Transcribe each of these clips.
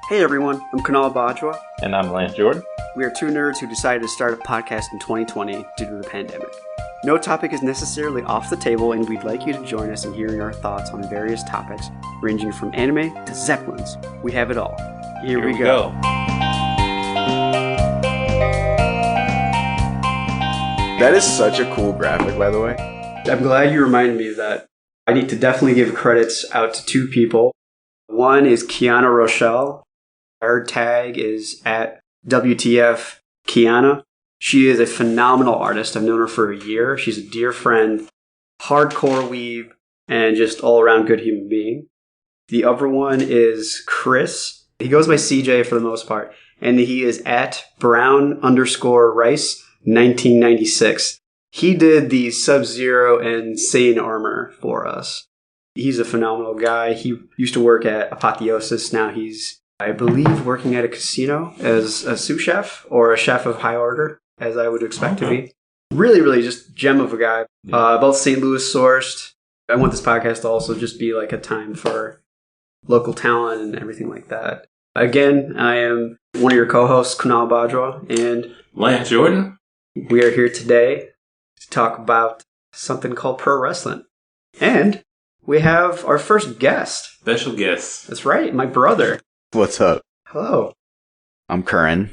Hey everyone, I'm Kunal Bajwa. And I'm Lance Jordan. We are two nerds who decided to start a podcast in 2020 due to the pandemic. No topic is necessarily off the table, and we'd like you to join us in hearing our thoughts on various topics, ranging from anime to Zeppelins. We have it all. Here we go. That is such a cool graphic, by the way. I'm glad you reminded me of that. I need to definitely give credits out to two people. One is Kiana Rochelle. Her tag is at WTF Kiana. She is a phenomenal artist. I've known her for a year. She's a dear friend, hardcore weeb, and just all-around good human being. The other one is Chris. He goes by CJ for the most part, and he is at Brown_Rice 1996. He did the Sub-Zero and Saiyan armor for us. He's a phenomenal guy. He used to work at Apotheosis. Now he's, I believe, working at a casino as a sous chef or a chef of high order, as I would expect to be. Really, really just gem of a guy. Both St. Louis sourced. I want this podcast to also just be like a time for local talent and everything like that. Again, I am one of your co-hosts, Kunal Bajwa, and Lance Jordan. We are here today to talk about something called pro wrestling. And we have our first guest. Special guest. That's right, my brother. What's up? Hello. I'm Curran.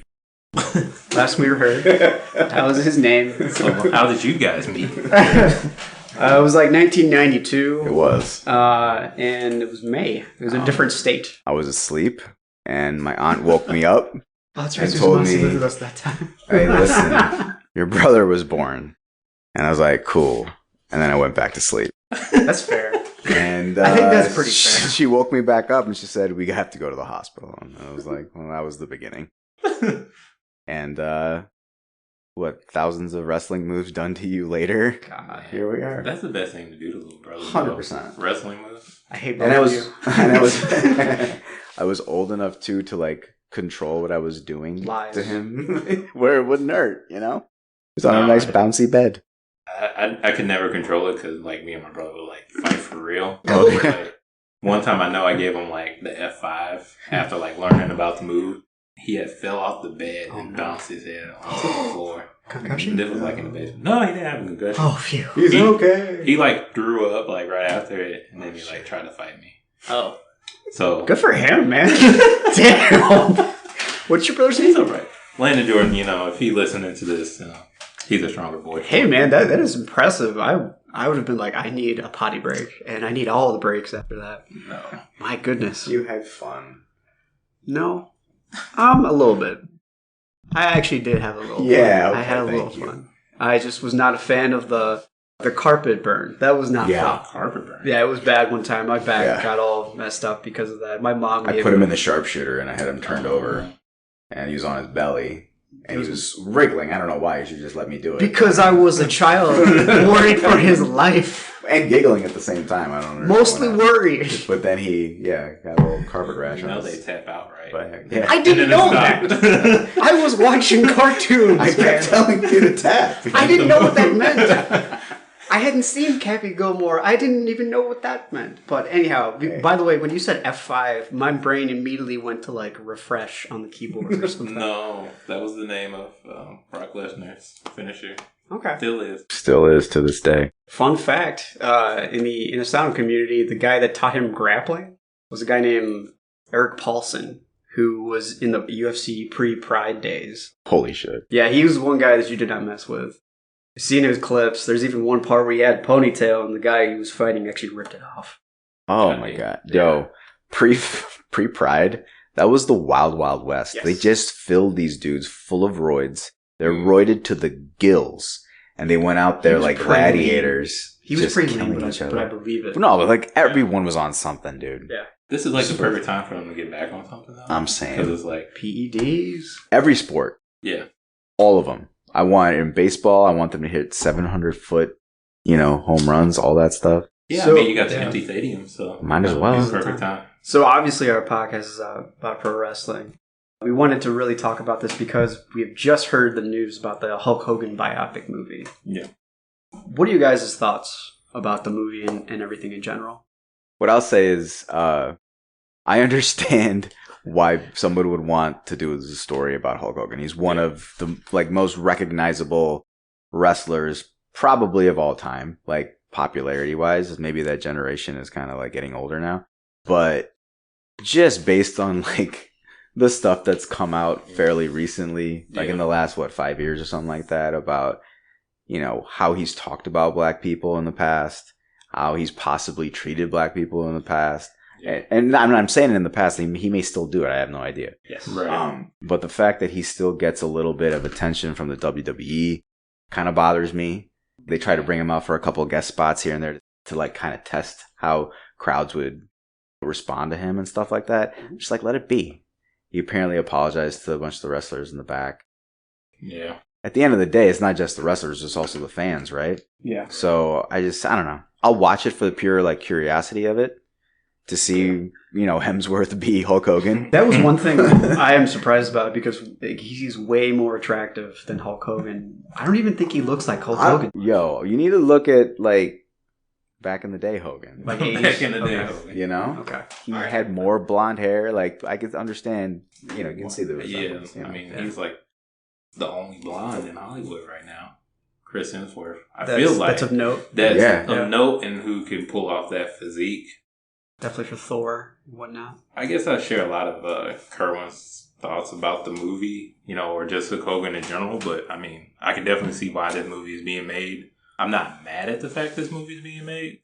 Last we heard, that was his name. So how did you guys meet? It was like 1992. It was. And it was May. It was a different state. I was asleep, and my aunt woke me up. Oh, that's right. And told me, lived with us that time. "Hey, listen, your brother was born." And I was like, "Cool." And then I went back to sleep. That's fair. And I think that's pretty fair. She woke me back up, and she said, "We have to go to the hospital." And I was like, "Well, that was the beginning." And thousands of wrestling moves done to you later? God, here we are. That's the best thing to do to little brother. 100%. Wrestling moves. I hate And I was you. I was old enough to like control what I was doing Lies. to him, where it wouldn't hurt. You know, he was on a nice bouncy bed. I could never control it because like me and my brother would like fight for real. Oh, Like, one time I know I gave him like the F5 after like learning about the move. He had fell off the bed and bounced his head onto the floor. Concussion? This was like in the basement. No, he didn't have a concussion. Oh, phew. He's okay. He like threw up like right after it, and then he like tried to fight me. Oh. So Good for him, man. Damn. What's your brother's he's name? all right. Landon Jordan, you know, if he listening to this, he's a stronger boy. Hey, man, that is impressive. I would have been like, I need a potty break, and I need all the breaks after that. No. My goodness. You had fun. No. A little bit. I actually did have a little fun. Yeah, okay, I had a little thank you. fun. I just was not a fan of the carpet burn. That was not fun. Carpet burn. Yeah, it was bad one time. My back got all messed up because of that. My mom I put him in the sharpshooter, and I had him turned over, and he was on his belly, and he was wriggling. I don't know why. You should just let me do it. Because I was a child worried for his life. And giggling at the same time. I don't know. Mostly worried. But then he, got a little carpet rash You on know his... they tap out, right? But, yeah. I didn't know that. I was watching cartoons. I kept telling you to tap. I didn't know what that meant. I hadn't seen Cappy Gilmore. I didn't even know what that meant. But anyhow, by the way, when you said F5, my brain immediately went to like refresh on the keyboard or something. No, that was the name of Brock Lesnar's finisher. Okay. Still is to this day. Fun fact, in the sound community, the guy that taught him grappling was a guy named Eric Paulson, who was in the UFC pre-Pride days. Holy shit. Yeah, he was one guy that you did not mess with. I've seen his clips. There's even one part where he had ponytail, and the guy he was fighting actually ripped it off. Oh my god. Yo, pre-Pride, that was the wild, wild west. Yes. They just filled these dudes full of roids. They're roided to the gills. And they went out there like gladiators. He was just pretty killing lean, each but other. I believe it. No, but like everyone was on something, dude. Yeah. This is like the perfect time for them to get back on something, though. I'm Because saying. it's like, PEDs. Every sport. yeah. All of them. I want in baseball, I want them to hit 700-foot, home runs, all that stuff. Yeah, So- I mean, you got the empty stadium, so... Might as well. It's perfect time. So obviously our podcast is about pro wrestling. We wanted to really talk about this because we've just heard the news about the Hulk Hogan biopic movie. Yeah. What are you guys' thoughts about the movie and everything in general? What I'll say is, I understand why somebody would want to do a story about Hulk Hogan. He's one of the most recognizable wrestlers probably of all time, like popularity wise. Maybe that generation is kind of like getting older now, but just based on like the stuff that's come out fairly recently, like in the last 5 years or something like that, about how he's talked about black people in the past, how he's possibly treated black people in the past. And I'm saying it in the past. He may still do it. I have no idea. Yes. Right. But the fact that he still gets a little bit of attention from the WWE kind of bothers me. They try to bring him out for a couple of guest spots here and there to like kind of test how crowds would respond to him and stuff like that. Just like let it be. He apparently apologized to a bunch of the wrestlers in the back. Yeah. At the end of the day, it's not just the wrestlers; it's also the fans, right? Yeah. So I don't know. I'll watch it for the pure like curiosity of it. To see, Hemsworth be Hulk Hogan. That was one thing I am surprised about because he's way more attractive than Hulk Hogan. I don't even think he looks like Hulk Hogan. You need to look at like back in the day Hogan. Like Back in the day, Hogan. Okay. He had more blonde hair. Like I could understand, you can see the resemblance. I mean, he's like the only blonde in Hollywood right now. Chris Hemsworth. That's of note. That's of note, and who can pull off that physique. Definitely for Thor and whatnot. I guess I share a lot of Kerwin's thoughts about the movie, or just Hulk Hogan in general. But I mean, I can definitely see why this movie is being made. I'm not mad at the fact this movie is being made.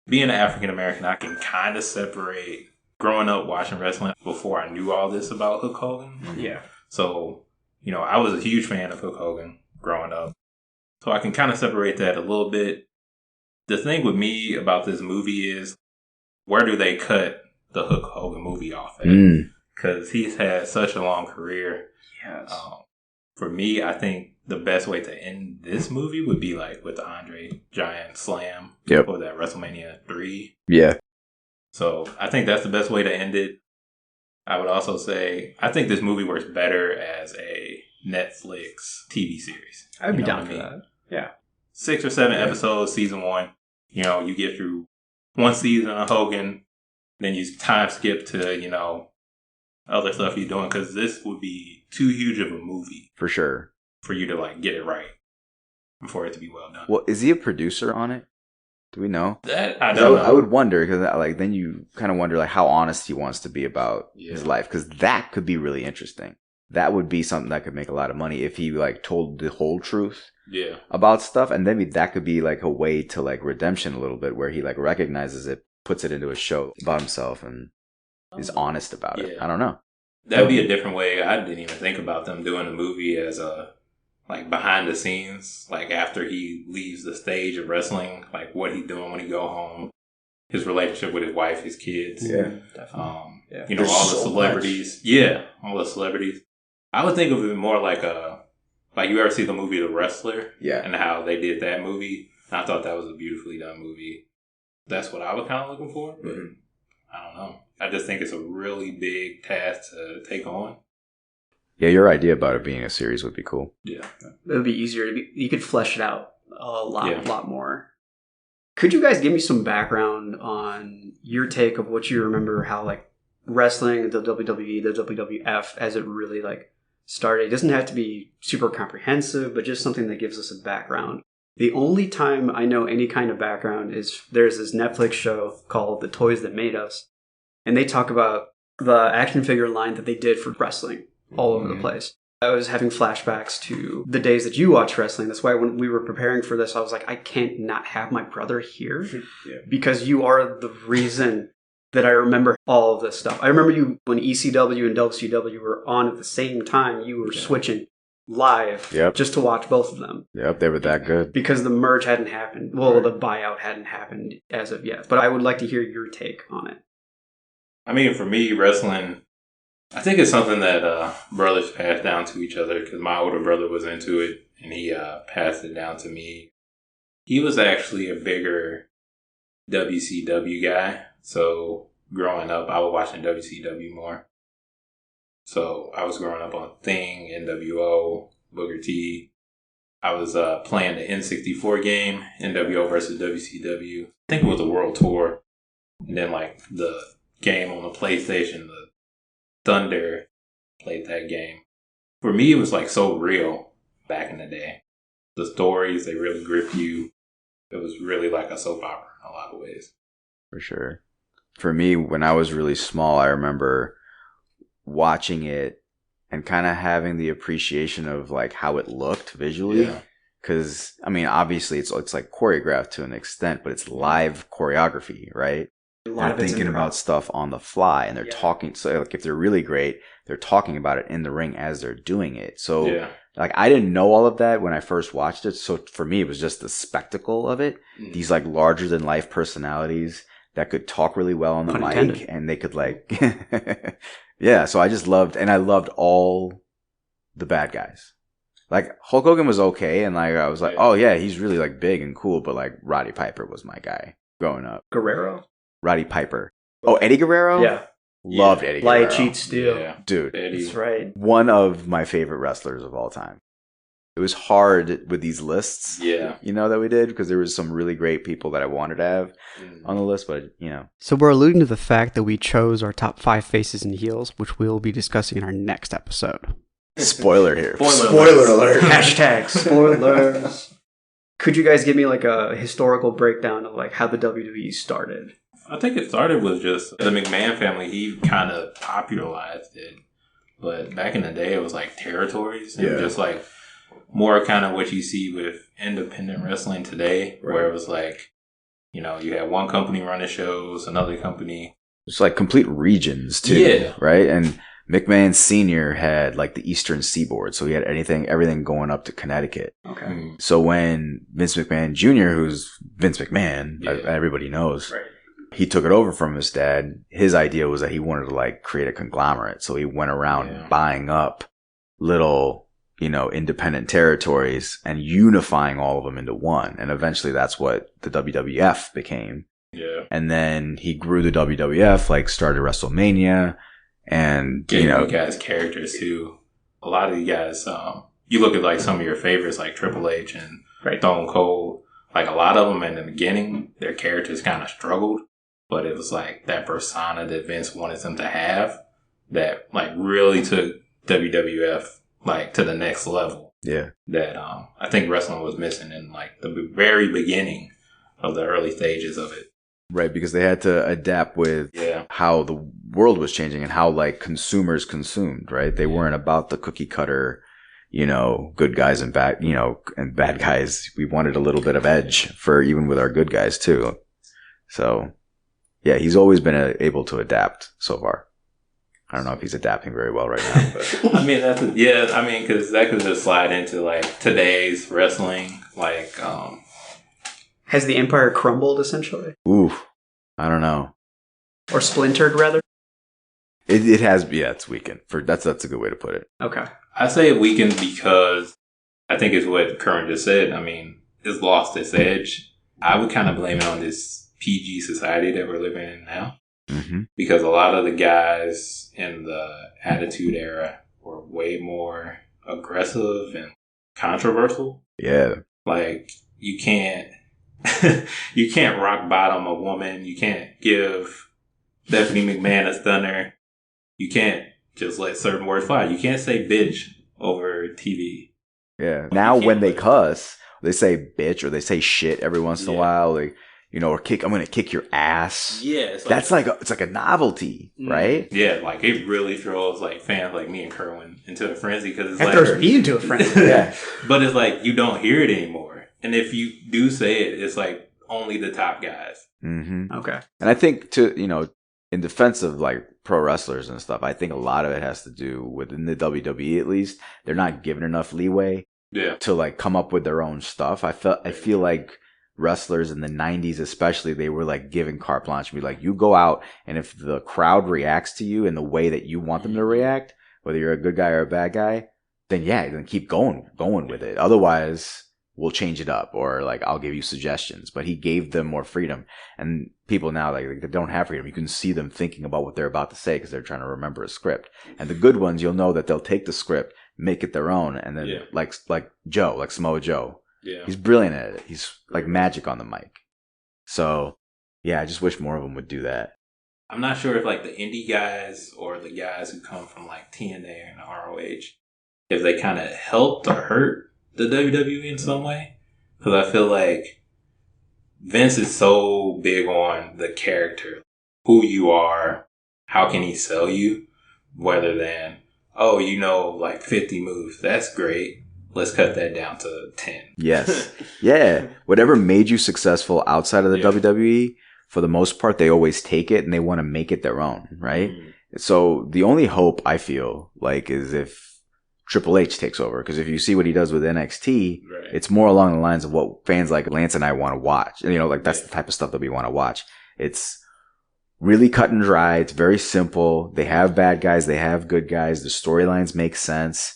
Being an African American, I can kind of separate growing up watching wrestling before I knew all this about Hulk Hogan. Yeah. So, I was a huge fan of Hulk Hogan growing up. So I can kind of separate that a little bit. The thing with me about this movie is, where do they cut the Hulk Hogan movie off at? Because he's had such a long career. Yes. For me, I think the best way to end this movie would be like with the Andre Giant Slam for that WrestleMania 3. Yeah. So I think that's the best way to end it. I would also say I think this movie works better as a Netflix TV series. I'd be down for that. Yeah. 6 or 7 episodes, season 1. You get through one season of Hogan, then you time skip to, other stuff you're doing, because this would be too huge of a movie. For sure. For you to, get it right. And for it to be well done. Well, is he a producer on it? Do we know? That, I don't know. I would wonder, because then you kind of wonder, how honest he wants to be about his life, because that could be really interesting. That would be something that could make a lot of money if he, told the whole truth. Yeah. About stuff, and then that could be a way to redemption a little bit, where he recognizes it, puts it into a show about himself, and is honest about it. I don't know. That'd be a different way. I didn't even think about them doing a movie as a behind the scenes, after he leaves the stage of wrestling, what he doing when he go home, his relationship with his wife, his kids. Yeah, definitely. All the celebrities. Much. Yeah, all the celebrities. I would think of it more you ever see the movie The Wrestler? Yeah. And how they did that movie? And I thought that was a beautifully done movie. That's what I was kind of looking for, but I don't know. I just think it's a really big task to take on. Yeah, your idea about it being a series would be cool. Yeah. It would be easier. You could flesh it out a lot more. Could you guys give me some background on your take of what you remember, how wrestling, the WWE, the WWF, as it really started? It doesn't have to be super comprehensive, but just something that gives us a background. The only time I know any kind of background is there's this Netflix show called The Toys That Made Us, and they talk about the action figure line that they did for wrestling all over the place. I was having flashbacks to the days that you watched wrestling. That's why when we were preparing for this, I was like, I can't not have my brother here because you are the reason that I remember all of this stuff. I remember you when ECW and WCW were on at the same time. You were switching live just to watch both of them. Yep, they were that good. Because the merge hadn't happened. Well, the buyout hadn't happened as of yet. But I would like to hear your take on it. I mean, for me, wrestling, I think it's something that brothers pass down to each other, because my older brother was into it, and he passed it down to me. He was actually a bigger WCW guy. So growing up, I was watching WCW more. So I was growing up on Thing, NWO, Booker T. I was playing the N64 game, NWO versus WCW. I think it was a World Tour. And then the game on the PlayStation, the Thunder, played that game. For me, it was like so real back in the day. The stories, they really grip you. It was really like a soap opera in a lot of ways. For sure. For me, when I was really small, I remember watching it and kind of having the appreciation of like how it looked visually. Yeah. Because, I mean, obviously it's like choreographed to an extent, but it's live choreography, right? A lot They're of it's thinking improv. about stuff on the fly, and they're talking. So, like, if they're really great, they're talking about it in the ring as they're doing it. So, Yeah. like, I didn't know all of that when I first watched it. So, for me, it was just the spectacle of it. Mm. These, like, larger than life personalities that could talk really well on the Pun mic, intended. and they could, like, yeah. So, I just loved, and I loved all the bad guys. Like, Hulk Hogan was okay, and, like, I was like, oh, yeah, he's really, like, big and cool, but, like, Roddy Piper was my guy growing up. Guerrero? Roddy Piper. Oh, Eddie Guerrero? Yeah. Loved Eddie Guerrero. Light, cheat, steal. Yeah. Dude, Eddie. That's right. one of my favorite wrestlers of all time. It was hard with these lists, Yeah. you know, that we did, because there was some really great people that I wanted to have on the list, but, you know. So we're alluding to the fact that we chose our top 5 faces and heels, which we'll be discussing in our next episode. Spoiler here. Spoiler alert. Hashtag spoilers. Could you guys give me like a historical breakdown of like how the WWE started? I think it started with just the McMahon family. He kind of popularized it. But back in the day, it was like territories. And just like more kind of what you see with independent wrestling today, where it was like, you know, you had one company running shows, another company. It's like complete regions, too. Yeah. Right? And McMahon Sr. had like the Eastern Seaboard, so he had everything going up to Connecticut. Okay. Mm. So when Vince McMahon Jr., who's Vince McMahon, Yeah. everybody knows, Right. he took it over from his dad. His idea was that he wanted to like create a conglomerate. So he went around buying up little, you know, independent territories and unifying all of them into one. And eventually that's what the WWF became. Yeah. And then he grew the WWF, like started WrestleMania and, Getting you know, you guys characters too. A lot of you guys, you look at like some of your favorites like Triple H and Stone Cold. Like a lot of them in the beginning, their characters kind of struggled, but it was like that persona that Vince wanted them to have that like really took WWF like to the next level. yeah. That I think wrestling was missing in like the very beginning of the early stages of it. Right, because they had to adapt with how the world was changing and how like consumers consumed, right? They weren't about the cookie cutter, you know, good guys and bad, you know, and bad guys. We wanted a little bit of edge for even with our good guys too. So, yeah, he's always been able to adapt so far. I don't know if he's adapting very well right now, but I mean, because that could just slide into like today's wrestling, like Has the empire crumbled essentially? ooh, I don't know. Or splintered rather? It has, yeah, it's weakened. That's a good way to put it. Okay. I say it weakened because I think it's what Curran just said. I mean, it's lost its edge. I would kind of blame it on this PG society that we're living in now. Mm-hmm. Because a lot of the guys in the Attitude Era were way more aggressive and controversial. Yeah. Like, you can't rock bottom a woman. You can't give Stephanie McMahon a stunner. You can't just let certain words fly. You can't say bitch over TV. Yeah. Now when they cuss, they say bitch or they say shit every once in a while. Like, you know, or I'm going to kick your ass. Yeah. It's like a novelty, right? Yeah. Like it really throws like fans like me and Kerwin into a frenzy because it's That like. throws me into a frenzy. Yeah. But it's like you don't hear it anymore. And if you do say it, it's like only the top guys. Mm-hmm. Okay. And I think in defense of like pro wrestlers and stuff, I think a lot of it has to do within the WWE at least. They're not given enough leeway to like come up with their own stuff. I feel like wrestlers in the 90s especially, they were like given carte blanche and be like, you go out and if the crowd reacts to you in the way that you want them to react, whether you're a good guy or a bad guy, then keep going with it. Otherwise we'll change it up or like I'll give you suggestions. But he gave them more freedom, and people now like they don't have freedom. You can see them thinking about what they're about to say because they're trying to remember a script. And the good ones, you'll know that they'll take the script, make it their own, and then like Joe, like Samoa Joe. Yeah. He's brilliant at it. He's like magic on the mic. So, yeah, I just wish more of them would do that. I'm not sure if like the indie guys or the guys who come from like TNA and ROH, if they kind of helped or hurt the WWE in some way. Because I feel like Vince is so big on the character, who you are, how can he sell you, rather than, oh, you know, like 50 moves. That's great. Let's cut that down to 10. Yes. Yeah. Whatever made you successful outside of the WWE, for the most part, they always take it and they want to make it their own, right? Mm-hmm. So the only hope I feel like is if Triple H takes over. Because if you see what he does with NXT, right, it's more along the lines of what fans like Lance and I want to watch. You know, like that's the type of stuff that we want to watch. It's really cut and dry. It's very simple. They have bad guys. They have good guys. The storylines make sense.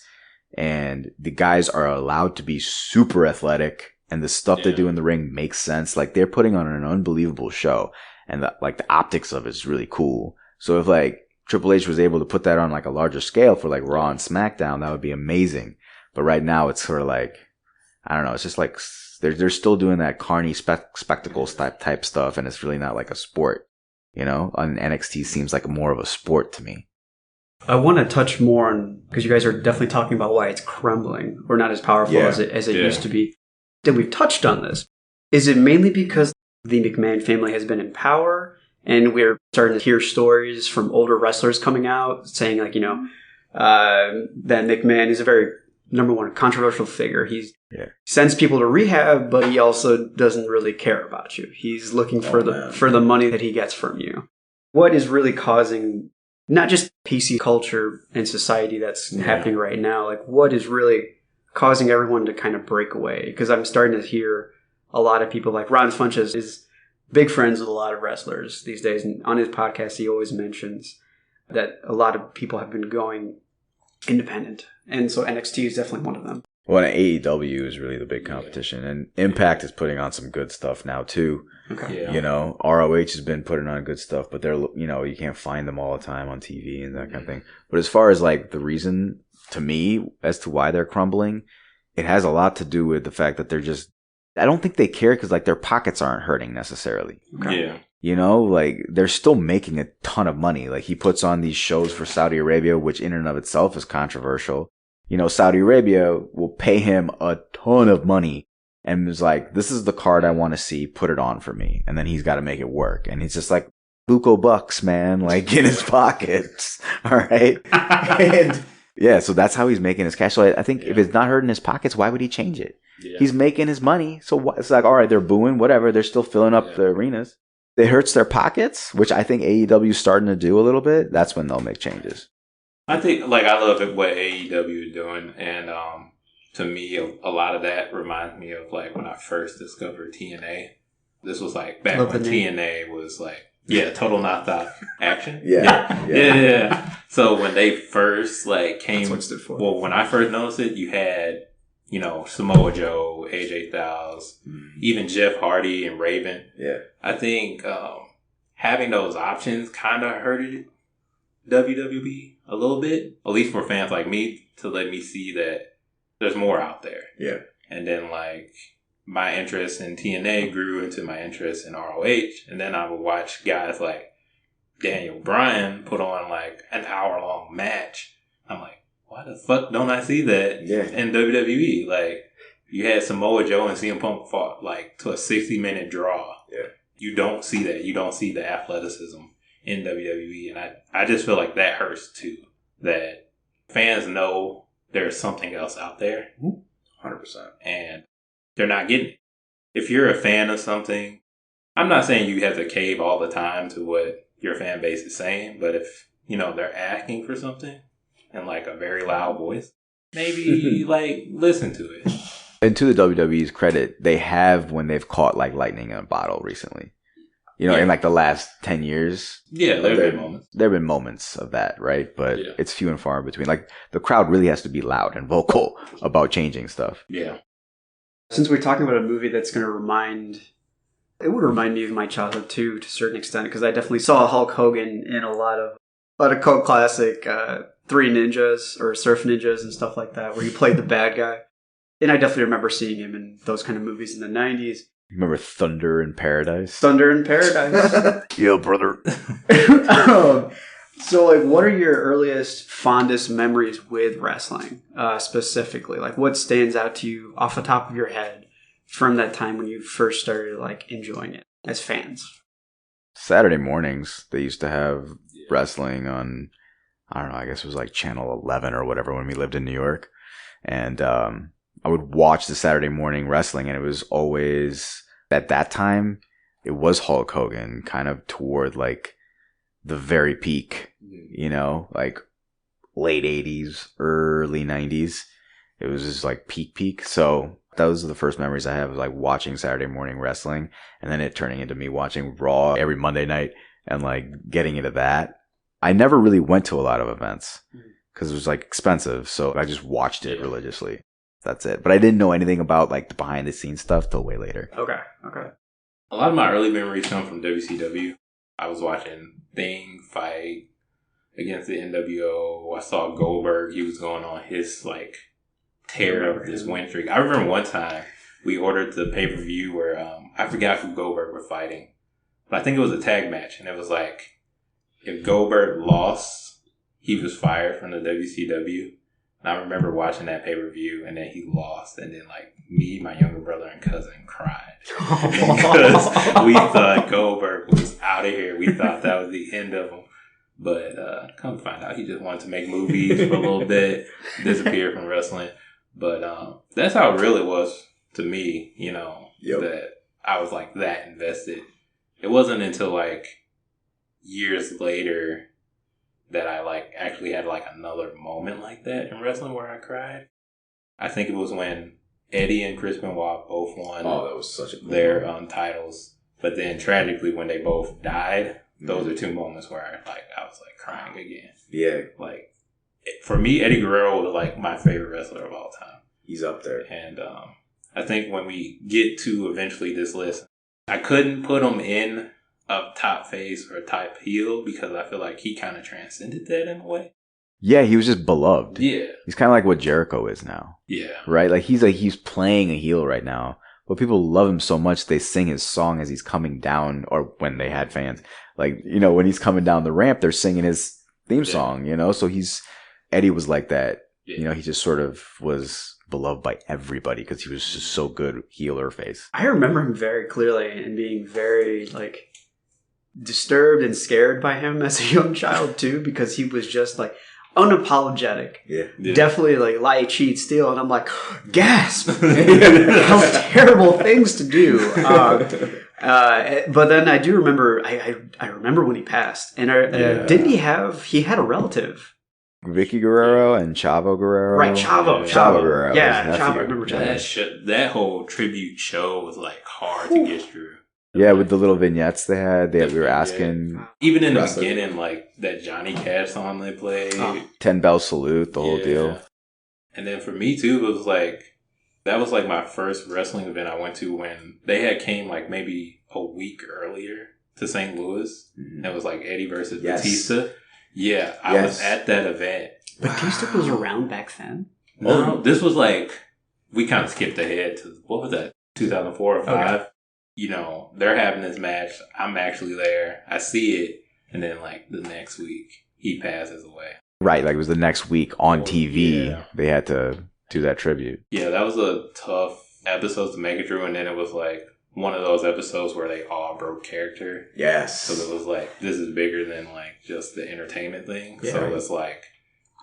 And the guys are allowed to be super athletic. And the stuff they do in the ring makes sense. Like they're putting on an unbelievable show. And the optics of it is really cool. So if like Triple H was able to put that on like a larger scale for like Raw and SmackDown, that would be amazing. But right now it's sort of like, I don't know. It's just like they're still doing that carny spectacles type stuff. And it's really not like a sport. You know, and NXT seems like more of a sport to me. I want to touch more on, because you guys are definitely talking about why it's crumbling or not as powerful as it used to be. And we've touched on this. Is it mainly because the McMahon family has been in power and we're starting to hear stories from older wrestlers coming out saying like, you know, that McMahon is a very, number one, controversial figure. He sends people to rehab, but he also doesn't really care about you. He's looking for the money that he gets from you. What is really causing not just PC culture and society that's happening right now, like what is really causing everyone to kind of break away? Because I'm starting to hear a lot of people, like Ron Funches is big friends with a lot of wrestlers these days. And on his podcast, he always mentions that a lot of people have been going independent. And so NXT is definitely one of them. Well, and AEW is really the big competition. And Impact is putting on some good stuff now, too. Okay. Yeah. You know, ROH has been putting on good stuff, but they're, you know, you can't find them all the time on TV and that kind of thing. But as far as like the reason to me as to why they're crumbling, it has a lot to do with the fact that they're just, I don't think they care because like their pockets aren't hurting necessarily. Okay. Yeah. You know, like they're still making a ton of money. Like he puts on these shows for Saudi Arabia, which in and of itself is controversial. You know, Saudi Arabia will pay him a ton of money and is like, this is the card I want to see, put it on for me. And then he's got to make it work. And he's just like, buco bucks, man, like in his pockets. All right. And yeah, so that's how he's making his cash. So I think if it's not hurting his pockets, why would he change it? Yeah. He's making his money. So it's like, all right, they're booing, whatever. They're still filling up the arenas. It hurts their pockets, which I think AEW is starting to do a little bit. That's when they'll make changes. I think, like, I love what AEW is doing. And to me, a lot of that reminds me of, like, when I first discovered TNA. This was, like, back when TNA was, like, total knockout action. Yeah. So when they first, like, came, well, when I first noticed it, you had, you know, Samoa Joe, AJ Styles, even Jeff Hardy and Raven. Yeah. I think having those options kind of hurted WWE a little bit, at least for fans like me, to let me see that there's more out there. Yeah. And then, like, my interest in TNA grew into my interest in ROH. And then I would watch guys like Daniel Bryan put on, like, an hour-long match. I'm like, why the fuck don't I see that in WWE? Like, you had Samoa Joe and CM Punk fought, like, to a 60-minute draw. Yeah. You don't see that. You don't see the athleticism in WWE. And I just feel like that hurts, too. That fans know there's something else out there. 100%. And they're not getting it. If you're a fan of something, I'm not saying you have to cave all the time to what your fan base is saying, but if, you know, they're asking for something in, like, a very loud voice, maybe, like, listen to it. And to the WWE's credit, they have when they've caught, like, lightning in a bottle recently. You know, in, like, the last 10 years. Yeah, there have been moments. There have been moments of that, right? But it's few and far in between. Like, the crowd really has to be loud and vocal about changing stuff. Yeah. Since we're talking about a movie that's going to it would remind me of my childhood too, to a certain extent, because I definitely saw Hulk Hogan in a lot of cult classic Three Ninjas or Surf Ninjas and stuff like that, where he played the bad guy. And I definitely remember seeing him in those kind of movies in the 90s. Remember Thunder in Paradise? Thunder in Paradise. Yeah, brother. So, like, what are your earliest, fondest memories with wrestling, specifically? Like, what stands out to you off the top of your head from that time when you first started, like, enjoying it as fans? Saturday mornings, they used to have wrestling on, I don't know, I guess it was like Channel 11 or whatever when we lived in New York. And I would watch the Saturday morning wrestling, and it was always, at that time, it was Hulk Hogan, kind of toward, like, the very peak, you know, like late 80s, early 90s. It was just like peak. So those are the first memories I have of like watching Saturday morning wrestling, and then it turning into me watching Raw every Monday night and like getting into that. I never really went to a lot of events because it was like expensive. So I just watched it religiously. That's it. But I didn't know anything about like the behind the scenes stuff till way later. Okay. A lot of my early memories come from WCW. I was watching Thing fight against the NWO. I saw Goldberg. He was going on his like tear of this win streak. I remember one time we ordered the pay-per-view where I forgot who Goldberg were fighting, but I think it was a tag match, and it was like if Goldberg lost, he was fired from the WCW. And I remember watching that pay-per-view, and then he lost, and then like me, my younger brother, and cousin cried because we thought Goldberg was out of here. We thought that was the end of him. But come to find out, he just wanted to make movies for a little bit, disappeared from wrestling. But that's how real it was to me, you know, that I was like that invested. It wasn't until like years later that I like actually had like another moment like that in wrestling where I cried. I think it was when Eddie and Chris Benoit both won that was such a cool their titles. But then tragically when they both died, those are two moments where I was like crying again. Yeah. Like for me, Eddie Guerrero was like my favorite wrestler of all time. He's up there. And I think when we get to eventually this list, I couldn't put him in a top face or a top heel because I feel like he kind of transcended that in a way. Yeah, he was just beloved. Yeah. He's kind of like what Jericho is now. Yeah. Right? Like he's playing a heel right now, but people love him so much they sing his song as he's coming down, or when they had fans. Like, you know, when he's coming down the ramp, they're singing his theme song, you know? So Eddie was like that. Yeah. You know, he just sort of was beloved by everybody because he was just so good heel or face. I remember him very clearly and being very, like, disturbed and scared by him as a young child, too, because he was just, like, unapologetic. Yeah. Definitely, like, lie, cheat, steal. And I'm like, gasp! How terrible things to do. But then I do remember, I remember when he passed. And didn't he had a relative? Vicky Guerrero and Chavo Guerrero. Right, Chavo Guerrero. Yeah, Chavo. I remember Chavo. That whole tribute show was like hard to get through. Yeah, with the little vignettes they had. We were asking. Even in the beginning, like that Johnny Cash song they played. 10 Bell Salute, the whole deal. And then for me too, it was like, that was like my first wrestling event I went to when they had came like maybe a week earlier to St. Louis. Mm-hmm. And it was like Eddie versus Batista. Yeah, I was at that event. Batista was around back then? No, this was like, we kind of skipped ahead to, what was that, 2004 or 5? Okay. You know, they're having this match. I'm actually there. I see it. And then like the next week, he passes away. Right, like it was the next week on TV. They had to do that tribute. Yeah, that was a tough episode to make it through. And then it was like one of those episodes where they all broke character. Yes. So it was like, this is bigger than like just the entertainment thing. Yeah. So it's like,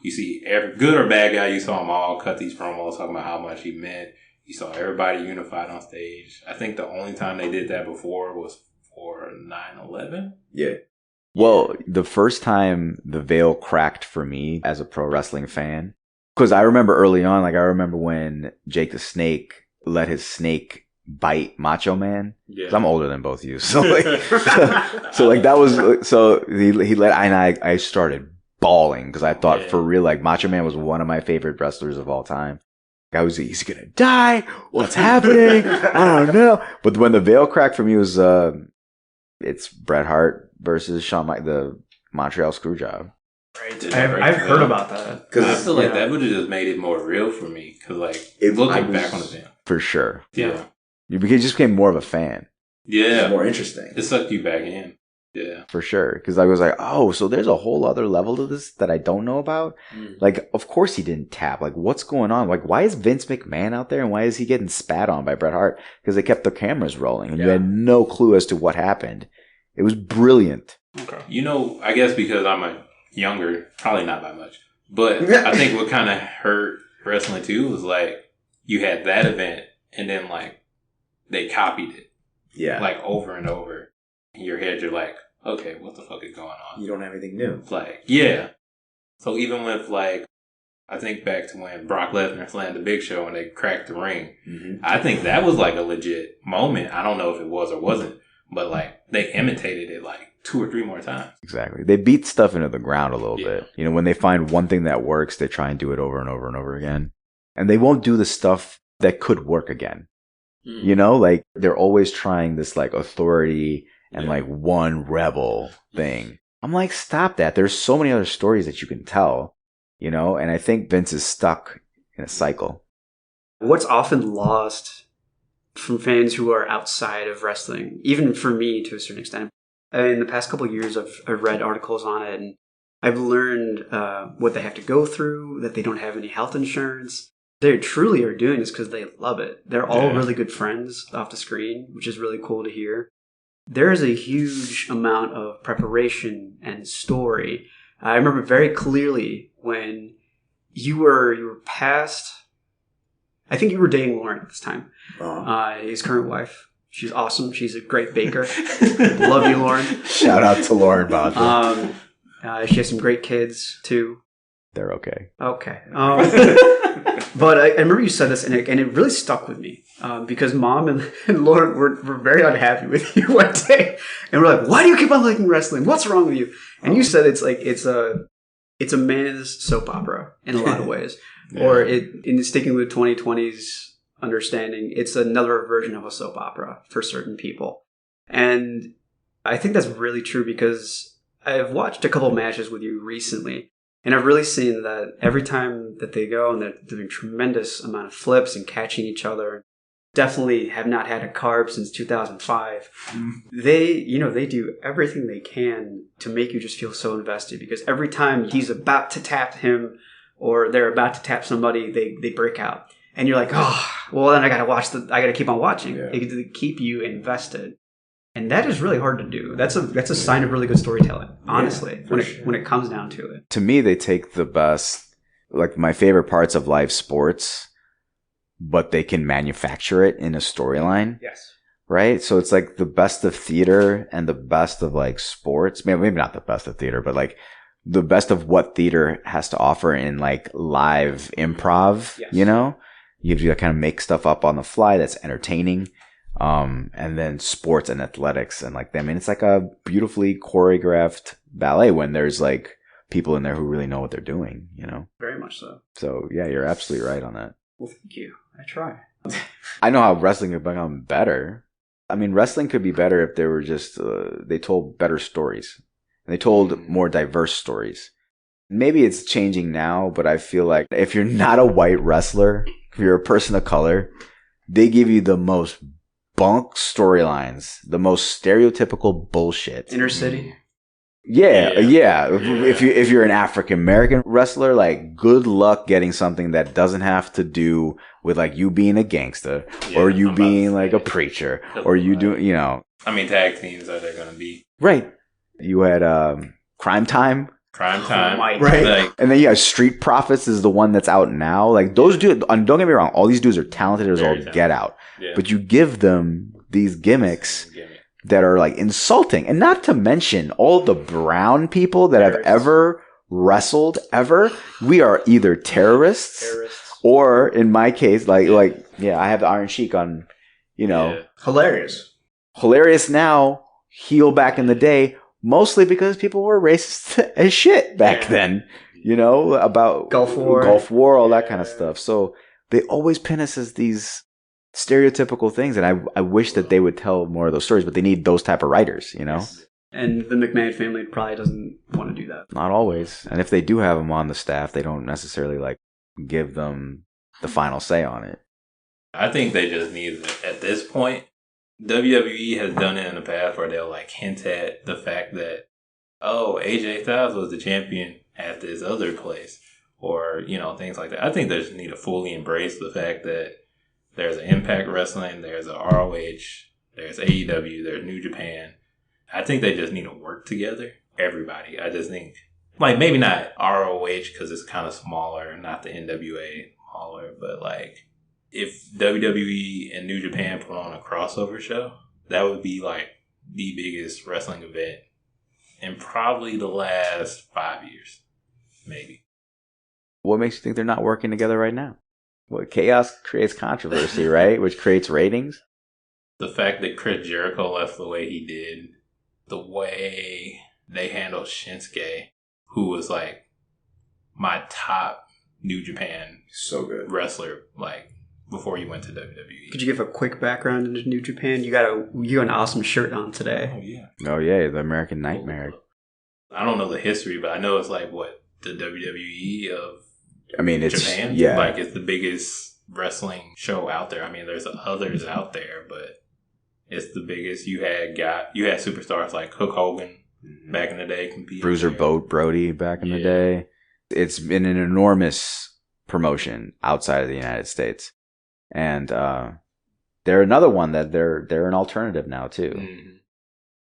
you see every good or bad guy, you saw them all cut these promos talking about how much he meant. You saw everybody unified on stage. I think the only time they did that before was for 9/11. Yeah. Well, the first time the veil cracked for me as a pro wrestling fan, because I remember early on, like I remember when Jake the Snake let his snake bite Macho Man. Yeah. 'Cause I'm older than both of you, so like, so like that was so he let and I started bawling because I thought for real like Macho Man was one of my favorite wrestlers of all time. He's gonna die. What's happening? I don't know. But when the veil cracked for me was it's Bret Hart versus Shawn Michaels, the Montreal Screwjob. Right. I've heard about that. Because I feel like that would have just made it more real for me. Because like looking back on the film, for sure. Yeah. You just became more of a fan. Yeah. It's more interesting. It sucked you back in. Yeah. For sure. Because I was like, oh, so there's a whole other level to this that I don't know about. Like, of course he didn't tap. Like, what's going on? Like, why is Vince McMahon out there and why is he getting spat on by Bret Hart? Because they kept the cameras rolling and you had no clue as to what happened. It was brilliant. Okay. You know, I guess because I'm a younger, probably not by much, but I think what kind of hurt wrestling too was like you had that event and then like they copied it. Yeah. Like over and over. In your head, you're like, okay, what the fuck is going on? You don't have anything new. Like, yeah. So even with like, I think back to when Brock Lesnar slammed the Big Show and they cracked the ring. I think that was like a legit moment. I don't know if it was or wasn't, but like they imitated it like 2 or 3 more times. Exactly. They beat stuff into the ground a little bit. You know, when they find one thing that works, they try and do it over and over and over again. And they won't do the stuff that could work again. You know, like they're always trying this like authority and like one rebel thing. I'm like, stop that. There's so many other stories that you can tell, you know, and I think Vince is stuck in a cycle. What's often lost from fans who are outside of wrestling, even for me to a certain extent, in the past couple of years, I've read articles on it and I've learned what they have to go through, that they don't have any health insurance. They truly are doing this because they love it. They're all really good friends off the screen, which is really cool to hear. There is a huge amount of preparation and story. I remember very clearly when you were past, I think you were dating Lauren at this time, his current wife. She's awesome. She's a great baker. Love you, Lauren. Shout out to Lauren Bodger. She has some great kids, too. They're okay. Okay. But I remember you said this, and it really stuck with me because Mom and Lauren were very unhappy with you one day, and we're like, "Why do you keep on liking wrestling? What's wrong with you?" And you said it's a man's soap opera in a lot of ways, or in sticking with 2020's understanding, it's another version of a soap opera for certain people, and I think that's really true because I've watched a couple matches with you recently. And I've really seen that every time that they go and they're doing tremendous amount of flips and catching each other, definitely have not had a carb since 2005. They do everything they can to make you just feel so invested because every time he's about to tap him or they're about to tap somebody, they break out. And you're like, oh, well then I gotta keep on watching. Yeah. They keep you invested. And that is really hard to do. That's a sign of really good storytelling, honestly, when it comes down to it. To me, they take the best, like my favorite parts of live sports, but they can manufacture it in a storyline. Yes. Right? So it's like the best of theater and the best of like sports. Maybe not the best of theater, but like the best of what theater has to offer in like live improv, you know? You have to kind of make stuff up on the fly that's entertaining. And then sports and athletics and like, I mean, it's like a beautifully choreographed ballet when there's like people in there who really know what they're doing, you know? Very much so. So yeah, you're absolutely right on that. Well, thank you. I try. I know how wrestling could become better. I mean, wrestling could be better if they were just, they told better stories. They told more diverse stories. Maybe it's changing now, but I feel like if you're not a white wrestler, if you're a person of color, they give you the most bunk storylines, the most stereotypical bullshit. Inner city. Yeah. If you're an African American wrestler, like good luck getting something that doesn't have to do with like you being a gangster or you being like a preacher or you do, you know. I mean, tag teams are they going to be? Right. You had Crime Time. Right. Like, and then you have Street Profits is the one that's out now. Like those dudes, and don't get me wrong, all these dudes are talented as all get out. Yeah. But you give them these gimmicks that are like insulting. And not to mention all the brown people that have ever wrestled ever. We are either terrorists. Or in my case, I have the Iron Sheik on, you know. Hilarious now, heel back in the day. Mostly because people were racist as shit back then, you know, about Gulf War, all that kind of stuff. So they always pin us as these stereotypical things. And I wish that they would tell more of those stories, but they need those type of writers, you know? And the McMahon family probably doesn't want to do that. Not always. And if they do have them on the staff, they don't necessarily like give them the final say on it. I think they just need it at this point. WWE has done it in the past where they'll like hint at the fact that, oh, AJ Styles was the champion at this other place, or, you know, things like that. I think they just need to fully embrace the fact that there's an Impact Wrestling, there's a ROH, there's AEW, there's New Japan. I think they just need to work together. Everybody. I just think, like, maybe not ROH because it's kind of smaller, not the NWA smaller, but like, if WWE and New Japan put on a crossover show, that would be like the biggest wrestling event in probably the last 5 years, maybe. What makes you think they're not working together right now? Well, chaos creates controversy, right? Which creates ratings. The fact that Chris Jericho left the way he did, the way they handled Shinsuke, who was like my top New Japan so good wrestler, like, before he went to WWE. Could you give a quick background into New Japan? You got an awesome shirt on today. Oh yeah. Oh yeah, the American Nightmare. I don't know the history, but I know it's like what the WWE of it's Japan. yeah, Like, it's the biggest wrestling show out there. I mean, there's others out there, but it's the biggest. You had superstars like Hulk Hogan back in the day competing. Bruiser Brody back in the day. It's been an enormous promotion outside of the United States. And they're another one that they're an alternative now too. Mm-hmm.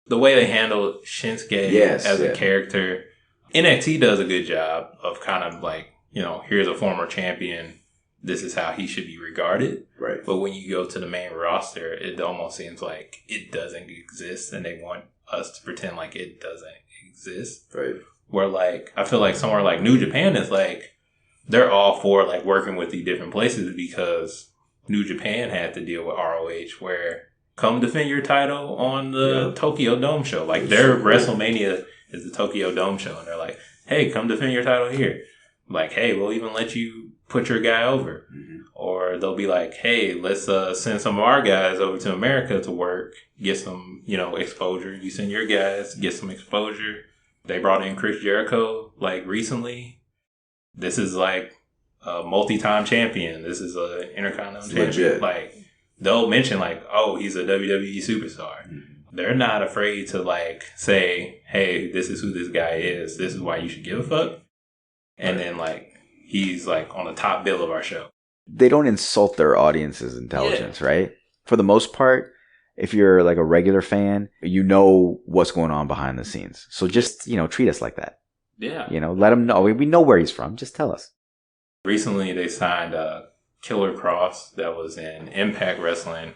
The way they handle Shinsuke as a character, NXT does a good job of kind of like, you know, here's a former champion. This is how he should be regarded. Right. But when you go to the main roster, it almost seems like it doesn't exist, and they want us to pretend like it doesn't exist. Right. Where, like, I feel like somewhere like New Japan is like, they're all for like working with the different places, because New Japan had to deal with ROH, where come defend your title on the Tokyo Dome show. Like, their WrestleMania is the Tokyo Dome show, and they're like, hey, come defend your title here. Like, hey, we'll even let you put your guy over. Mm-hmm. Or they'll be like, hey, let's send some of our guys over to America to work, get some, you know, exposure. You send your guys, get some exposure. They brought in Chris Jericho, like, recently. This is like a multi-time champion. This is an Intercontinental champion. Legit. Like, they'll mention like, oh, he's a WWE superstar. Mm-hmm. They're not afraid to like say, hey, this is who this guy is. This is why you should give a fuck. And then like, he's like on the top bill of our show. They don't insult their audience's intelligence, right? For the most part, if you're like a regular fan, you know what's going on behind the scenes. So just, you know, treat us like that. Yeah. You know, let them know. We know where he's from. Just tell us. Recently, they signed Killer Cross that was in Impact Wrestling.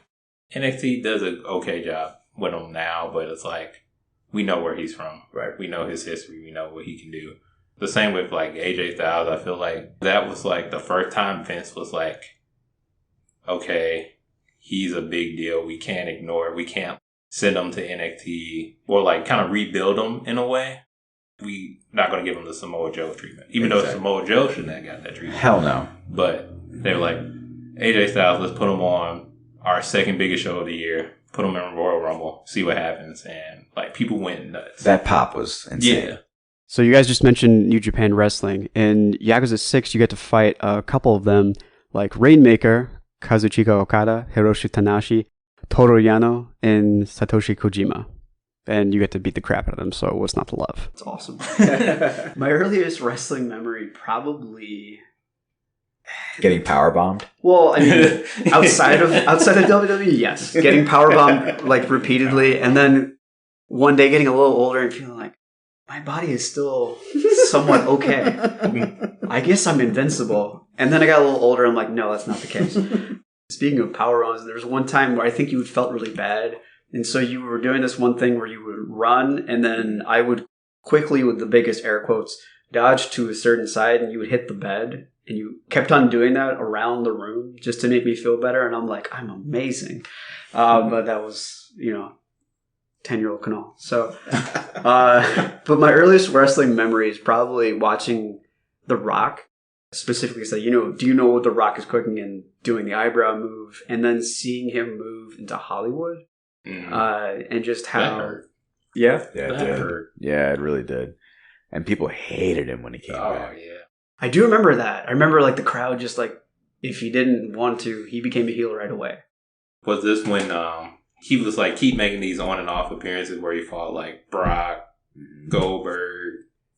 NXT does an okay job with him now, but it's like, we know where he's from. Right. We know his history. We know what he can do. The same with like AJ Styles. I feel like that was like the first time Vince was like, okay, he's a big deal. We can't ignore it. We can't send him to NXT or like kind of rebuild him in a way. We not going to give him the Samoa Joe treatment, even though Samoa Joe shouldn't have got that treatment. Hell no. But they were like, AJ Styles, let's put him on our second biggest show of the year. Put him in Royal Rumble, see what happens. And like, people went nuts. That pop was insane. Yeah. So you guys just mentioned New Japan Wrestling. In Yakuza 6, you get to fight a couple of them, like Rainmaker, Kazuchika Okada, Hiroshi Tanahashi, Toru Yano, and Satoshi Kojima. And you get to beat the crap out of them, so what's not to love? It's awesome. My earliest wrestling memory probably... Getting powerbombed? Well, I mean, outside of WWE, yes. Getting powerbombed, like, repeatedly, and then one day getting a little older and feeling like, my body is still somewhat okay. I guess I'm invincible. And then I got a little older, I'm like, no, that's not the case. Speaking of powerbombs, there was one time where I think you felt really bad. And so you were doing this one thing where you would run, and then I would quickly, with the biggest air quotes, dodge to a certain side, and you would hit the bed. And you kept on doing that around the room just to make me feel better. And I'm like, I'm amazing. But that was, 10-year-old Canal. So, but my earliest wrestling memory is probably watching The Rock. Specifically say, do you know what The Rock is cooking and doing the eyebrow move, and then seeing him move into Hollywood, and just how, that hurt. Yeah, that hurt. Yeah, it really did. And people hated him when he came back. Yeah. I do remember that. I remember like the crowd just like if he didn't want to, he became a heel right away. Was this when he was like keep making these on and off appearances where he fought like Brock, Goldberg,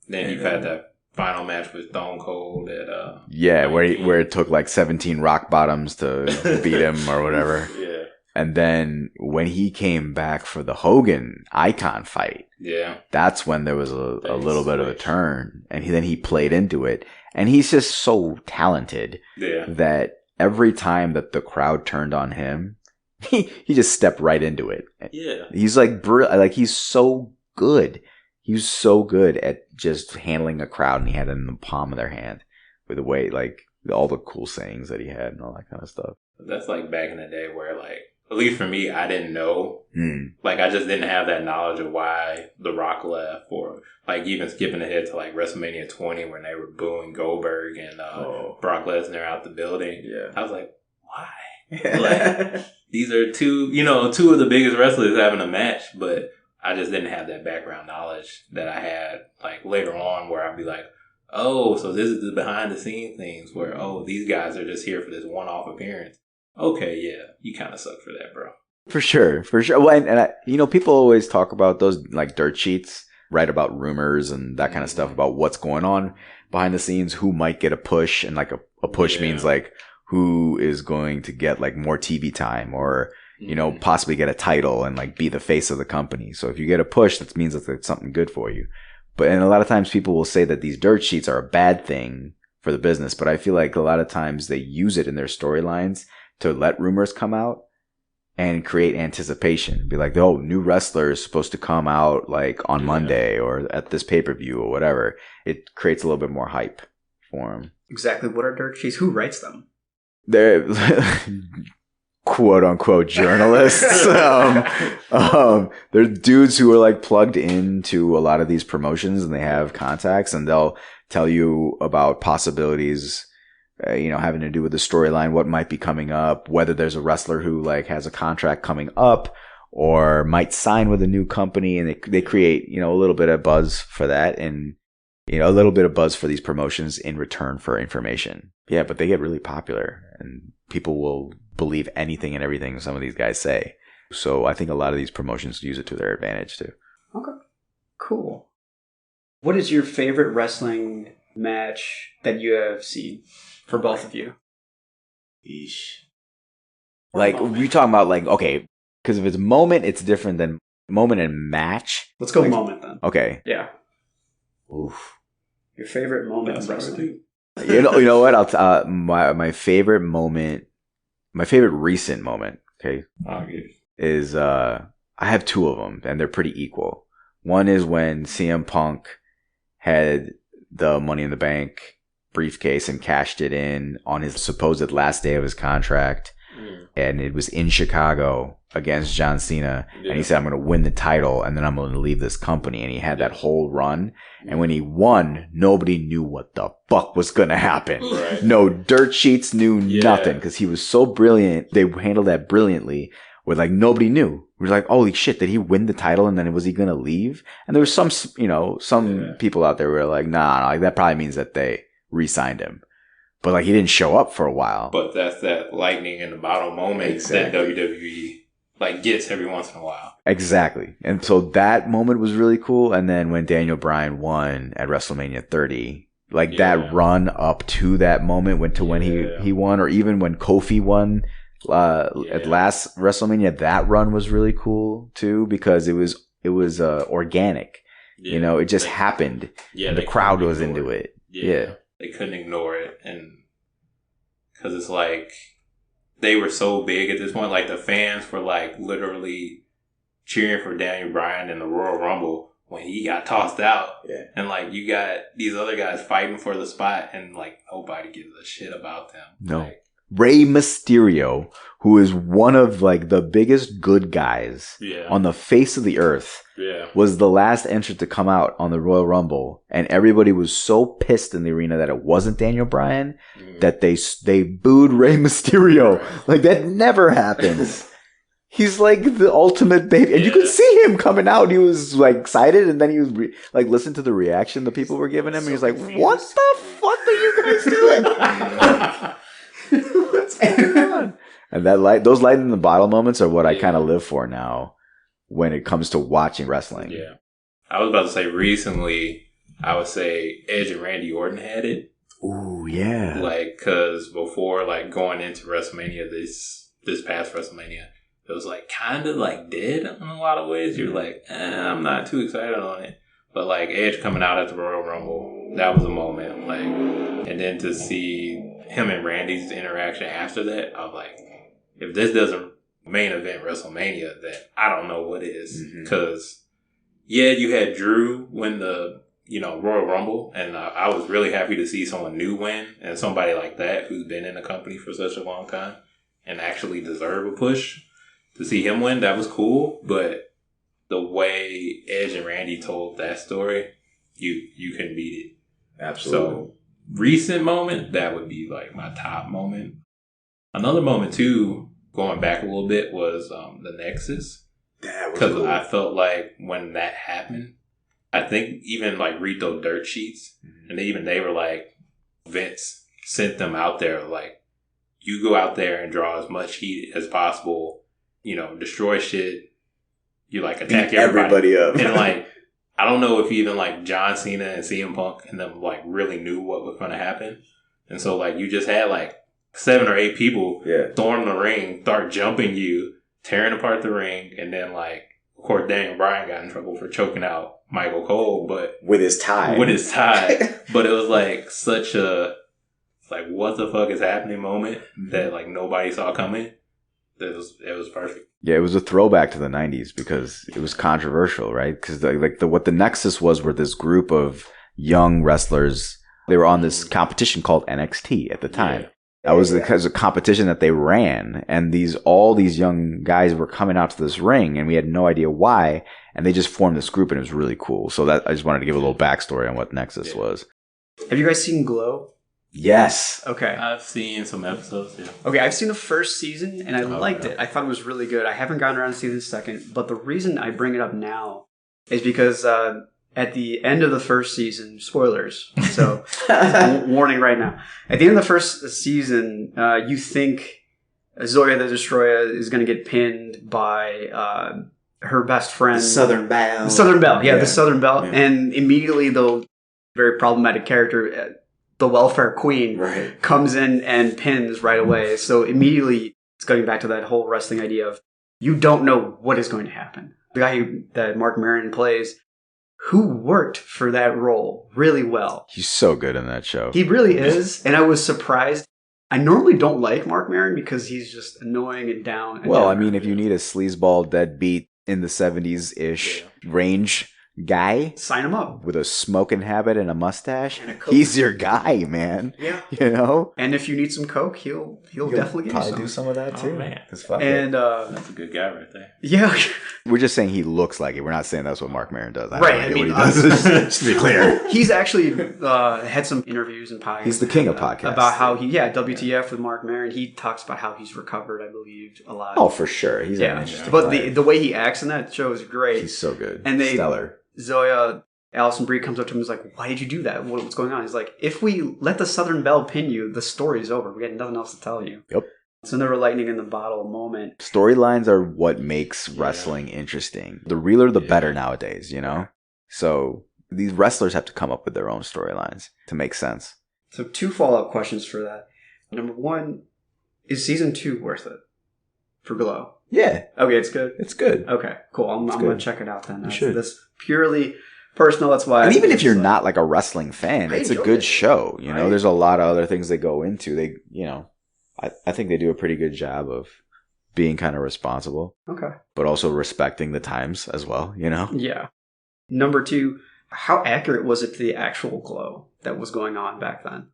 then he had that final match with Stone Cold at where it took like 17 rock bottoms to beat him or whatever. Yeah. And then when he came back for the Hogan Icon fight, that's when there was a little bit of a turn, and then he played into it. And he's just so talented that every time that the crowd turned on him, he just stepped right into it. Yeah, he's like he's so good. He was so good at just handling a crowd, and he had it in the palm of their hand with the way, like, all the cool sayings that he had and all that kind of stuff. That's like back in the day where, like, at least for me, I didn't know. Like, I just didn't have that knowledge of why The Rock left, or, like, even skipping ahead to, like, WrestleMania 20 when they were booing Goldberg and Brock Lesnar out the building. Yeah. I was like, why? Like, these are two of the biggest wrestlers having a match, but I just didn't have that background knowledge that I had, like, later on, where I'd be like, oh, so this is the behind-the-scenes things where, oh, these guys are just here for this one-off appearance. Okay, yeah, you kind of suck for that, bro. For sure. Well, and people always talk about those, like, dirt sheets, write about rumors and that kind of stuff about what's going on behind the scenes, who might get a push, and, like, a push means, like, who is going to get, like, more TV time, or possibly get a title and, like, be the face of the company. So if you get a push, that means that it's something good for you. And a lot of times people will say that these dirt sheets are a bad thing for the business, but I feel like a lot of times they use it in their storylines to let rumors come out and create anticipation. Be like, oh, new wrestler is supposed to come out, like, on Monday or at this pay-per-view or whatever. It creates a little bit more hype for them. Exactly. What are dirt sheets? Who writes them? They're quote unquote journalists. They're dudes who are, like, plugged into a lot of these promotions, and they have contacts, and they'll tell you about possibilities, having to do with the storyline, what might be coming up, whether there's a wrestler who, like, has a contract coming up or might sign with a new company, and they create, a little bit of buzz for that, and, a little bit of buzz for these promotions in return for information. Yeah, but they get really popular, and people will believe anything and everything some of these guys say. So I think a lot of these promotions use it to their advantage too. Okay, cool. What is your favorite wrestling match that you have seen for both of you? Eesh. Like, we're talking about, like, okay, because if it's moment, it's different than moment and match. Let's go moment then. Okay. Yeah. Oof. Your favorite moment in wrestling? You know what? I'll my favorite moment, my favorite recent moment. Okay, is I have two of them, and they're pretty equal. One is when CM Punk had the Money in the Bank briefcase and cashed it in on his supposed last day of his contract, and it was in Chicago against John Cena, and he said, I'm going to win the title, and then I'm going to leave this company, and he had that whole run, and when he won, nobody knew what the fuck was going to happen. Right. No dirt sheets knew nothing, because he was so brilliant. They handled that brilliantly, where, like, nobody knew. We were like, holy shit, did he win the title, and then was he going to leave? And there was some people out there who were like, nah, like, that probably means that they re-signed him. But, like, he didn't show up for a while. But that's that lightning in the bottle moment that WWE, like, gets every once in a while. Exactly. And so that moment was really cool. And then when Daniel Bryan won at WrestleMania 30, like, that run up to that moment when he won, or even when Kofi won at last WrestleMania, that run was really cool too, because it was organic. Yeah. It just happened. Yeah. The crowd was into it. Yeah. They couldn't ignore it. And because it's like, they were so big at this point. Like, the fans were, like, literally cheering for Daniel Bryan in the Royal Rumble when he got tossed out. Yeah. And, like, you got these other guys fighting for the spot, and, like, nobody gives a shit about them. No. Like, Rey Mysterio, who is one of, like, the biggest good guys on the face of the earth, was the last entrant to come out on the Royal Rumble, and everybody was so pissed in the arena that it wasn't Daniel Bryan that they booed Rey Mysterio. Like, that never happens. He's like the ultimate baby, and you could see him coming out. He was, like, excited, and then he was like, listen to the reaction the people were giving him, and he was like, "What the fuck are you guys doing?" What's going on? And those light in the bottle moments are what I kind of live for now when it comes to watching wrestling. Yeah. I was about to say recently, I would say Edge and Randy Orton had it. Ooh, yeah. Like, because before, like, going into WrestleMania, this past WrestleMania, it was, like, kind of, like, dead in a lot of ways. You're like, I'm not too excited on it. But, like, Edge coming out at the Royal Rumble, that was a moment. Like, and then to see him and Randy's interaction after that, I was like, if this doesn't main event WrestleMania, then I don't know what is. Because, yeah, you had Drew win the, Royal Rumble, and I was really happy to see someone new win, and somebody like that who's been in the company for such a long time and actually deserve a push. To see him win, that was cool, but the way Edge and Randy told that story, you couldn't beat it. Absolutely. So, recent moment, that would be like my top moment. Another moment too, going back a little bit, was the Nexus. That was Because cool. I felt like when that happened, I think even like Rito dirt sheets, and they were like, Vince sent them out there like, you go out there and draw as much heat as possible, destroy shit, you like attack Beat everybody up. And like, I don't know if even like John Cena and CM Punk and them like really knew what was going to happen. And so like you just had like 7 or 8 people storm the ring, start jumping you, tearing apart the ring, and then like, of course, Daniel Bryan got in trouble for choking out Michael Cole, but with his tie. But it was like such a like what the fuck is happening moment that like nobody saw coming. It was perfect. Yeah, it was a throwback to the 90s because it was controversial, right? Because what the Nexus were this group of young wrestlers. They were on this competition called NXT at the time. That was because of competition that they ran, and all these young guys were coming out to this ring, and we had no idea why, and they just formed this group, and it was really cool. So that I just wanted to give a little backstory on what Nexus was. Have you guys seen Glow? Yes. Okay. I've seen some episodes, Okay, I've seen the first season, and I liked it. I thought it was really good. I haven't gotten around to seeing the second, but the reason I bring it up now is because at the end of the first season, spoilers, so warning right now. At the end of the first season, you think Zoya the Destroyer is going to get pinned by her best friend. The Southern Belle. The Southern Belle, the Southern Belle. Yeah. And immediately the very problematic character, the welfare queen, comes in and pins right away. So immediately it's going back to that whole wrestling idea of you don't know what is going to happen. The guy that Mark Maron plays, who worked for that role really well. He's so good in that show. He really is. And I was surprised. I normally don't like Mark Maron because he's just annoying and down. Well, I mean, if you need a sleazeball deadbeat in the 70s-ish range guy, sign him up. With a smoking habit and a mustache, he's your guy, man. Yeah. And if you need some coke, he'll definitely get you some. Do some of that too. Oh, man. And that's a good guy right there. Yeah. We're just saying he looks like it. We're not saying that's what Mark Maron does. Right. I mean, what he does. Just to be clear. He's actually had some interviews and podcasts. He's the king of podcasts. About how WTF with Mark Maron. He talks about how he's recovered, I believe, a lot. Oh, for sure. He's an interesting guy. The way he acts in that show is great. He's so good. And Stellar. Zoya, Alison Brie comes up to him and is like, why did you do that? What's going on? He's like, if we let the Southern Belle pin you, the story's over. We got nothing else to tell you. Yep. It's another lightning in the bottle moment. Storylines are what makes wrestling interesting. The realer, the better nowadays, So these wrestlers have to come up with their own storylines to make sense. So 2 follow-up questions for that. Number 1, is season 2 worth it for Glow? Yeah. Okay, it's good? It's good. Okay, cool. I'm going to check it out then. You should. That's purely personal. That's why. And even if you're not like a wrestling fan, it's a good show. Right? There's a lot of other things they go into. I think they do a pretty good job of being kind of responsible. Okay. But also respecting the times as well, Yeah. Number 2, how accurate was it to the actual Glow that was going on back then?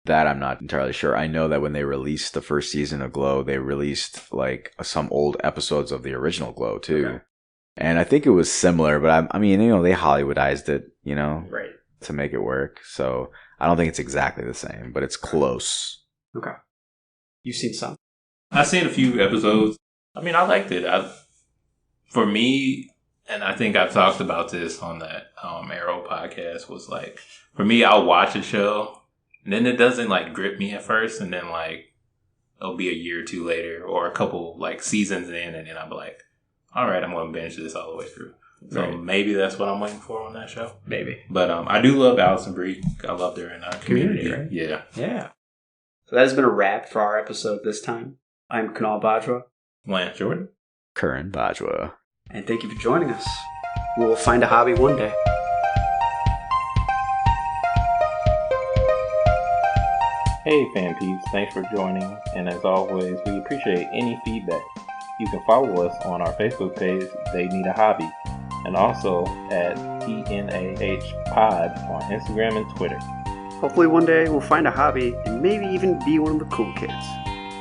That I'm not entirely sure. I know that when they released the first season of Glow, they released like some old episodes of the original Glow too. Okay. And I think it was similar, but I mean, they Hollywoodized it, right, to make it work. So I don't think it's exactly the same, but it's close. Okay. You've seen some? I've seen a few episodes. I mean, I liked it. For me, and I think I've talked about this on that Arrow podcast, was like, for me, I'll watch a show, and then it doesn't like grip me at first, and then like it'll be a year or two later or a couple like seasons in, and then I'll be like, all right, I'm going to binge this all the way through. So Right. maybe that's what I'm waiting for on that show. Maybe. But I do love Allison Brie. I loved her in Community. Right? Yeah. Yeah. So that has been a wrap for our episode this time. I'm Kunal Bajwa. Lance Jordan. Curran Bajwa. And thank you for joining us. We will find a hobby one day. Hey fan peeps, thanks for joining, and as always, we appreciate any feedback. You can follow us on our Facebook page, They Need a Hobby, and also at TNAH Pod on Instagram and Twitter. Hopefully one day we'll find a hobby and maybe even be one of the cool kids.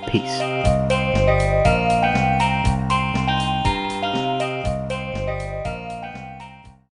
Peace.